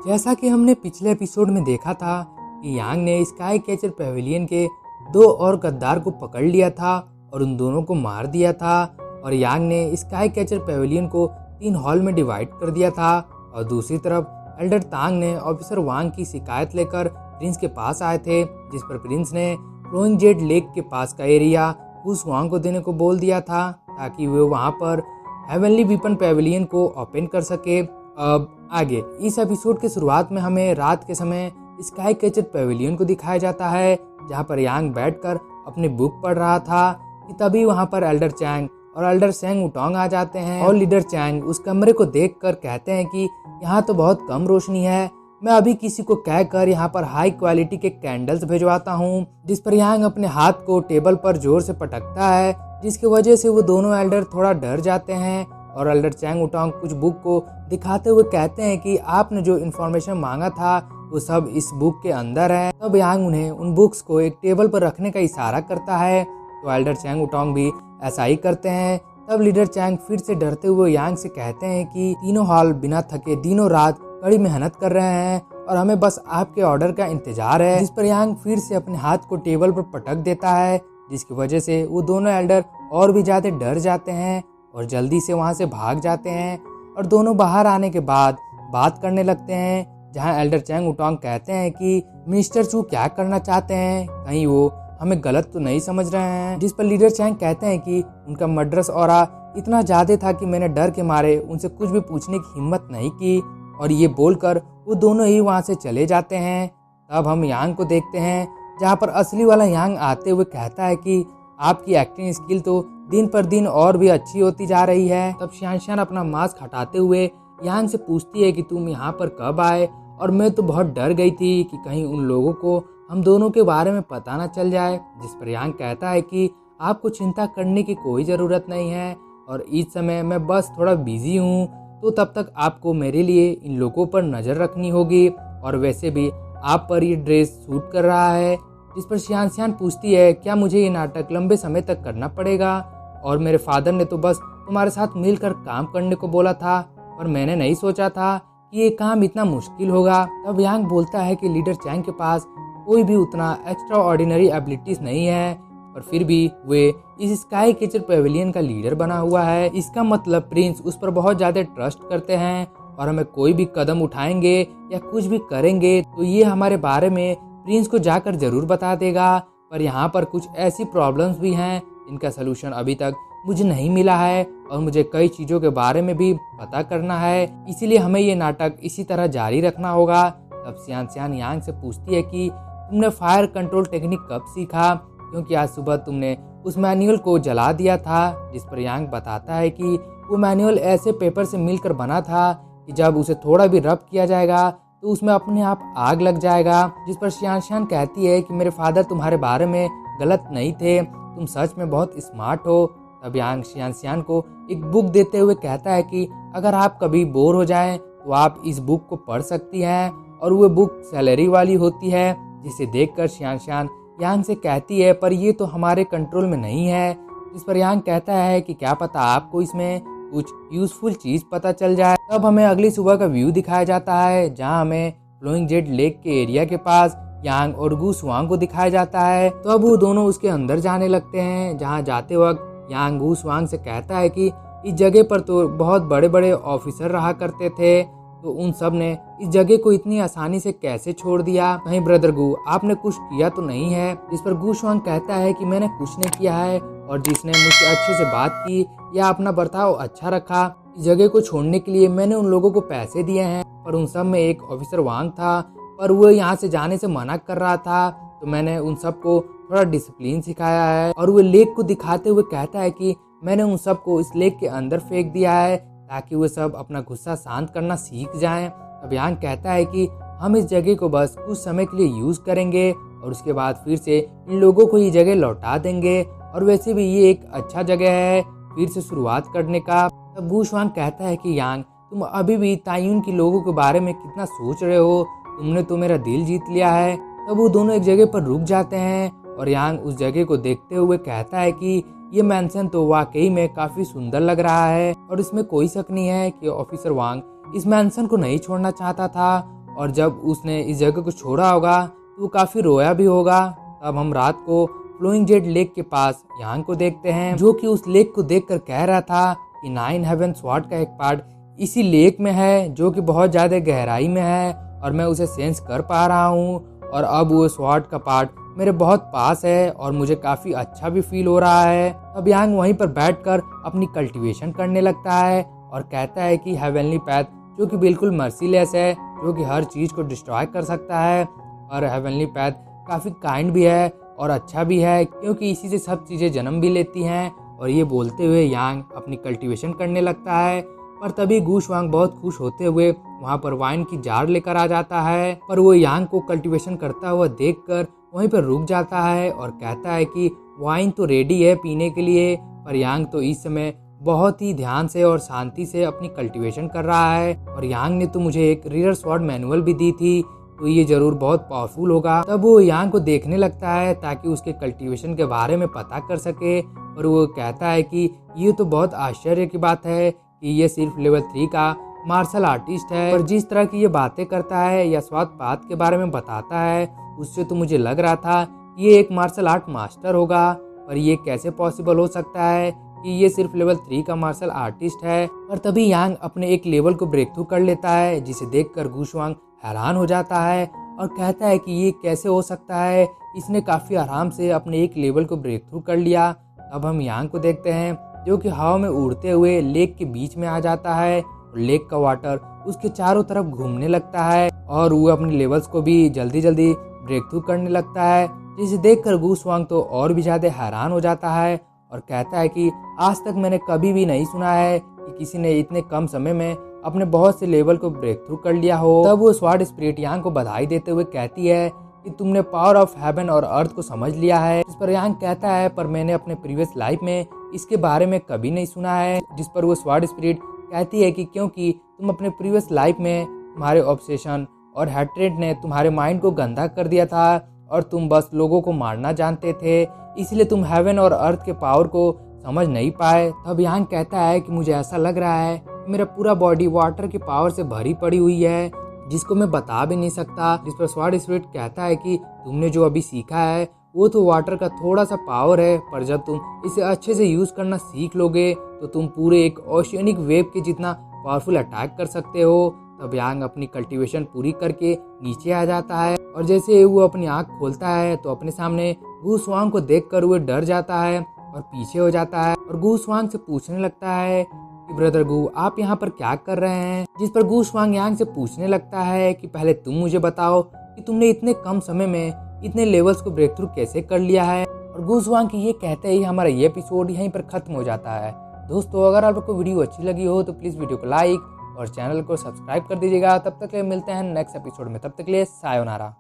जैसा कि हमने पिछले एपिसोड में देखा था कि यांग ने स्काई कैचर पेविलियन के 2 और गद्दार को पकड़ लिया था और उन दोनों को मार दिया था और यांग ने स्काई कैचर पेविलियन को 3 हॉल में डिवाइड कर दिया था। और दूसरी तरफ एल्डर तांग ने ऑफिसर वांग की शिकायत लेकर प्रिंस के पास आए थे, जिस पर प्रिंस ने फ्लोइंग जेड लेक के पास का एरिया गूस वांग को देने को बोल दिया था ताकि वे वहां पर हेवनली वीपन पेविलियन को ओपन कर सके। अब आगे इस एपिसोड के शुरुआत में हमें रात के समय स्काई कैचर पेविलियन को दिखाया जाता है, जहां पर यांग बैठकर अपनी बुक पढ़ रहा था कि तभी वहां पर एल्डर चैंग और एल्डर सेंग उटोंग आ जाते हैं और लीडर चैंग उस कमरे को देखकर कहते हैं कि यहाँ तो बहुत कम रोशनी है, मैं अभी किसी को कहकर यहाँ पर हाई क्वालिटी के कैंडल्स भिजवाता हूँ। जिस पर यांग अपने हाथ को टेबल पर जोर से पटकता है, जिसकी वजह से वो दोनों एल्डर थोड़ा डर जाते हैं और एल्डर चैंग उटोंग कुछ बुक को दिखाते हुए कहते हैं कि आपने जो इन्फॉर्मेशन मांगा था वो सब इस बुक के अंदर है। तब यांग उन्हें उन बुक्स को एक टेबल पर रखने का इशारा करता है, तो एल्डर चैंग उटोंग भी ऐसा ही करते हैं। तब लीडर चैंग फिर से डरते हुए यांग से कहते हैं कि तीनों हॉल बिना थके दिनों रात कड़ी मेहनत कर रहे हैं और हमें बस आपके ऑर्डर का इंतजार है। जिस पर यांग फिर से अपने हाथ को टेबल पर पटक देता है, जिसकी वजह से वो दोनों एल्डर और भी ज्यादा डर जाते हैं और जल्दी से वहां से भाग जाते हैं। और दोनों बाहर आने के बाद बात करने लगते हैं, जहां एल्डर चैंग उटोंग कहते हैं कि मिस्टर चू क्या करना चाहते हैं, कहीं वो हमें गलत तो नहीं समझ रहे हैं। जिस पर लीडर चैंग कहते हैं कि उनका मर्डरस ऑरा इतना ज्यादा था कि मैंने डर के मारे उनसे कुछ भी पूछने की हिम्मत नहीं की, और ये बोलकर वो दोनों ही वहां से चले जाते हैं। तब हम यांग को देखते हैं, जहां पर असली वाला यांग आते हुए कहता है कि आपकी एक्टिंग स्किल तो दिन पर दिन और भी अच्छी होती जा रही है। तब शियान अपना मास्क हटाते हुए यांग से पूछती है कि तुम यहाँ पर कब आए, और मैं तो बहुत डर गई थी कि कहीं उन लोगों को हम दोनों के बारे में पता ना चल जाए। जिस पर यांग कहता है कि आपको चिंता करने की कोई ज़रूरत नहीं है और इस समय मैं बस थोड़ा बिजी हूँ, तो तब तक आपको मेरे लिए इन लोगों पर नज़र रखनी होगी, और वैसे भी आप पर ये ड्रेस सूट कर रहा है। जिस पर शियान पूछती है क्या मुझे ये नाटक लंबे समय तक करना पड़ेगा, और मेरे फादर ने तो बस तुम्हारे साथ मिलकर काम करने को बोला था, पर मैंने नहीं सोचा था कि ये काम इतना मुश्किल होगा। तब यांग बोलता है कि लीडर चैंग के पास कोई भी उतना एक्स्ट्रा ऑर्डिनरी एबिलिटीज नहीं है, और फिर भी वे इस स्काई कैचर पेविलियन का लीडर बना हुआ है। इसका मतलब प्रिंस उस पर बहुत ज्यादा ट्रस्ट करते हैं, और हमें कोई भी कदम उठाएंगे या कुछ भी करेंगे तो ये हमारे बारे में प्रिंस को जाकर जरूर बता देगा। पर यहाँ पर कुछ ऐसी प्रॉब्लम्स भी हैं जिनका सोल्यूशन अभी तक मुझे नहीं मिला है, और मुझे कई चीज़ों के बारे में भी पता करना है, इसीलिए हमें ये नाटक इसी तरह जारी रखना होगा। तब शियान यांग से पूछती है कि तुमने फायर कंट्रोल टेक्निक कब सीखा, क्योंकि आज सुबह तुमने उस मैनुअल को जला दिया था। जिस पर यांग बताता है कि वो मैनुअल ऐसे पेपर से मिलकर बना था कि जब उसे थोड़ा भी रब किया जाएगा तो उसमें अपने आप आग लग जाएगा। जिस पर शियान कहती है कि मेरे फादर तुम्हारे बारे में गलत नहीं थे, तुम सच में बहुत स्मार्ट हो। तब यांग शियान को एक बुक देते हुए कहता है कि अगर आप कभी बोर हो जाएं तो आप इस बुक को पढ़ सकती हैं, और वो बुक सैलरी वाली होती है। जिसे देखकर शियान यांग से कहती है पर ये तो हमारे कंट्रोल में नहीं है। जिस पर यांग कहता है कि क्या पता आपको इसमें कुछ यूजफुल चीज पता चल जाए। तब हमें अगली सुबह का व्यू दिखाया जाता है, जहां हमें फ्लोइंग जेड लेक के एरिया के पास यांग और गूस वांग को दिखाया जाता है। तो अब वो दोनों उसके अंदर जाने लगते हैं, जहां जाते वक्त यांग गूस वांग से कहता है कि इस जगह पर तो बहुत बड़े बड़े ऑफिसर रहा करते थे, तो उन सब ने इस जगह को इतनी आसानी से कैसे छोड़ दिया, कहीं ब्रदर गू आपने कुछ किया तो नहीं है। जिस पर गूस वांग कहता है कि मैंने कुछ नहीं किया है, और जिसने मुझसे अच्छे से बात की या अपना बर्ताव अच्छा रखा, इस जगह को छोड़ने के लिए मैंने उन लोगों को पैसे दिए हैं। पर उन सब में एक ऑफिसर वांग था, पर वो यहाँ से जाने से मना कर रहा था, तो मैंने उन सबको थोड़ा डिसिप्लिन सिखाया है। और वो लेक को दिखाते हुए कहता है कि मैंने उन सबको इस लेक के अंदर फेंक दिया है ताकि वो सब अपना गुस्सा शांत करना सीख जाएं। अब यांग कहता है कि हम इस जगह को बस कुछ समय के लिए यूज करेंगे और उसके बाद फिर से इन लोगों को ये जगह लौटा देंगे, और वैसे भी ये एक अच्छा जगह है फिर से शुरुआत करने का। तब गूस वांग कहता है कि यांग तुम अभी भी तायुन के लोगों के बारे में कितना सोच रहे हो, तुमने तो मेरा दिल जीत लिया है। तब वो दोनों एक जगह पर रुक जाते हैं, और यांग उस जगह को देखते हुए कहता है कि ये मैंशन तो वाकई में काफी सुंदर लग रहा है, और इसमें कोई शक नहीं है कि ऑफिसर वांग इस मैंशन को नहीं छोड़ना चाहता था, और जब उसने इस जगह को छोड़ा होगा तो वो काफ़ी रोया भी होगा। तब हम रात को फ्लोइंग जेट लेक के पास यांग को देखते हैं, जो कि उस लेक को देखकर कह रहा था कि 9 हेवन स्वॉर्ड का एक पार्ट इसी लेक में है, जो कि बहुत ज़्यादा गहराई में है और मैं उसे सेंस कर पा रहा हूँ। और अब वो स्वॉर्ड का पार्ट मेरे बहुत पास है और मुझे काफ़ी अच्छा भी फील हो रहा है। अब यांग वहीं पर बैठकर अपनी कल्टीवेशन करने लगता है और कहता है कि हेवनली पैथ जो कि बिल्कुल मर्सीलेस है, जो कि हर चीज़ को डिस्ट्रॉय कर सकता है, और हेवनली पैथ काफ़ी काइंड भी है और अच्छा भी है, क्योंकि इसी से सब चीज़ें जन्म भी लेती हैं। और ये बोलते हुए यांग अपनी कल्टीवेशन करने लगता है। पर तभी गूशवांग बहुत खुश होते हुए वहाँ पर वाइन की जार लेकर आ जाता है, पर वो यांग को कल्टीवेशन करता हुआ देखकर वहीं पर रुक जाता है और कहता है कि वाइन तो रेडी है पीने के लिए। पर यांग तो इस समय बहुत ही ध्यान से और शांति से अपनी कल्टीवेशन कर रहा है, और यांग ने तो मुझे एक रियर स्वॉर्ड मैनुअल भी दी थी, तो ये जरूर बहुत पावरफुल होगा। तब वो यांग को देखने लगता है ताकि उसके कल्टीवेशन के बारे में पता कर सके, और वो कहता है कि ये तो बहुत आश्चर्य की बात है कि ये सिर्फ लेवल 3 का मार्शल आर्टिस्ट है, पर जिस तरह की ये बातें करता है या स्वाद पात के बारे में बताता है, उससे तो मुझे लग रहा था कि ये एक मार्शल आर्ट मास्टर होगा। पर ये कैसे पॉसिबल हो सकता है कि ये सिर्फ लेवल 3 का मार्शल आर्टिस्ट है। और तभी यांग अपने एक लेवल को ब्रेक थ्रू कर लेता है, जिसे देखकर गूशवांग हैरान हो जाता है और कहता है कि ये कैसे हो सकता है, इसने काफ़ी आराम से अपने एक लेवल को ब्रेक थ्रू कर लिया। अब हम यांग को देखते हैं जो कि हवा में उड़ते हुए लेक के बीच में आ जाता है, और लेक का वाटर उसके चारों तरफ घूमने लगता है और वो अपने लेवल्स को भी जल्दी जल्दी ब्रेक थ्रू करने लगता है, जिसे देखकर गूशवांग तो और भी ज़्यादा हैरान हो जाता है और कहता है कि आज तक मैंने कभी भी नहीं सुना है कि किसी ने इतने कम समय में अपने बहुत से लेवल को ब्रेक थ्रू कर लिया हो। तब वो स्वॉर्ड स्पिरिट यांग को बधाई देते हुए कहती है कि तुमने पावर ऑफ हेवन और अर्थ को समझ लिया है। जिस पर यांग कहता है पर मैंने अपने प्रीवियस लाइफ में इसके बारे में कभी नहीं सुना है। जिस पर वो स्वॉर्ड स्पिरिट कहती है कि क्योंकि तुम अपने प्रीवियस लाइफ में तुम्हारे ऑब्सेशन और हैट्रेड ने तुम्हारे माइंड को गंदा कर दिया था और तुम बस लोगों को मारना जानते थे, इसलिए तुम हेवन और अर्थ के पावर को समझ नहीं पाए। तब यांग कहता है कि मुझे ऐसा लग रहा है कि मेरा पूरा बॉडी वाटर की पावर से भरी पड़ी हुई है, जिसको मैं बता भी नहीं सकता। जिस पर स्वॉर्ड स्पिरिट कहता है कि तुमने जो अभी सीखा है वो तो वाटर का थोड़ा सा पावर है, पर जब तुम इसे अच्छे से यूज करना सीख लोगे तो तुम पूरे एक ओशियनिक वेव के जितना पावरफुल अटैक कर सकते हो। तब यांग अपनी कल्टीवेशन पूरी करके नीचे आ जाता है, और जैसे वो अपनी आंख खोलता है तो अपने सामने गूशवांग को देखकर वो डर जाता है और पीछे हो जाता है और गूशवांग से पूछने लगता है कि ब्रदर गू आप यहाँ पर क्या कर रहे हैं। जिस पर गूशवांग यांग से पूछने लगता है कि पहले तुम मुझे बताओ कि तुमने इतने कम समय में इतने लेवल्स को ब्रेक थ्रू कैसे कर लिया है। और गूशवांग की ये कहते ही हमारा ये एपिसोड यहीं पर खत्म हो जाता है। दोस्तों अगर आपको वीडियो अच्छी लगी हो तो प्लीज़ वीडियो को लाइक और चैनल को सब्सक्राइब कर दीजिएगा। तब तक के लिए मिलते हैं नेक्स्ट एपिसोड में, तब तक के लिए सायोनारा।